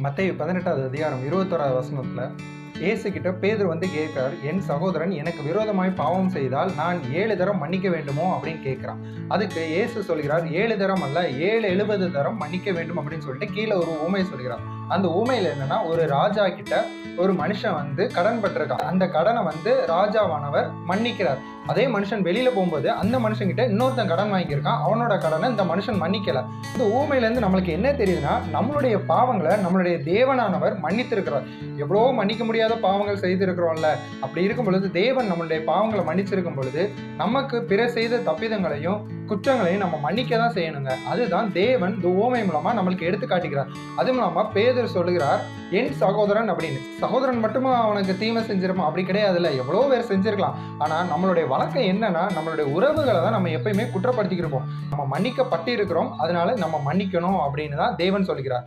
மத்தேயு 18வது அதிகாரம் 21வது வசனத்துல இயேசு கிட்ட பேதுரு வந்து கேட்கிறார், என் சகோதரன் எனக்கு விரோதமாய் பாவம் செய்தால் நான் 7 தரம் மன்னிக்க வேண்டுமோ அப்படின்னு கேட்கிறான். அதுக்கு இயேசு சொல்கிறார், 7 தரம் அல்ல 770 தரம் மன்னிக்க வேண்டும் அப்படின்னு சொல்லிட்டு கீழே ஒரு ஊமை சொல்கிறார். அந்த ஊமையில என்னன்னா, ஒரு ராஜா கிட்ட ஒரு மனுஷன் வந்து கடன் பட்டிருக்கான். அந்த கடனை வந்து ராஜாவானவர் மன்னிக்கிறார். அதே மனுஷன் வெளியில போகும்போது அந்த மனுஷன் கிட்ட இன்னொருத்தன் கடன் வாங்கியிருக்கான். அவனோட கடனை இந்த மனுஷன் மன்னிக்கல. இந்த ஊமையில இருந்து நம்மளுக்கு என்ன தெரியுதுன்னா, நம்மளுடைய பாவங்களை நம்மளுடைய தேவனானவர் மன்னித்திருக்கிறார். எவ்வளவோ மன்னிக்க முடியாத பாவங்கள் செய்திருக்கிறோம்ல, அப்படி இருக்கும் பொழுது தேவன் நம்மளுடைய பாவங்களை மன்னிச்சிருக்கும் பொழுது நமக்கு பிற செய்த தப்பிதங்களையும் குற்றங்களையும் நம்ம மன்னிக்க தான் செய்யணுங்க. அதுதான் தேவன் இந்த ஊமை மூலமா நம்மளுக்கு எடுத்து காட்டுகிறார். அது மூலமா பேதுரு சொல்லுகிறார், என் சகோதரன் அப்படின்னு. சகோதரன் மட்டுமா அவனுக்கு தீமை செஞ்சிருமா? அப்படி கிடையாதுல்ல, எவ்வளோ பேர் செஞ்சிருக்கலாம். ஆனா நம்மளுடைய வழக்கம் என்னன்னா, நம்மளுடைய உறவுகளை தான் நம்ம எப்பயுமே குற்றப்படுத்திக்கிருப்போம். நம்ம மன்னிக்கப்பட்டு இருக்கிறோம், அதனால நம்ம மன்னிக்கணும் அப்படின்னு தான் தேவன் சொல்லுகிறார்.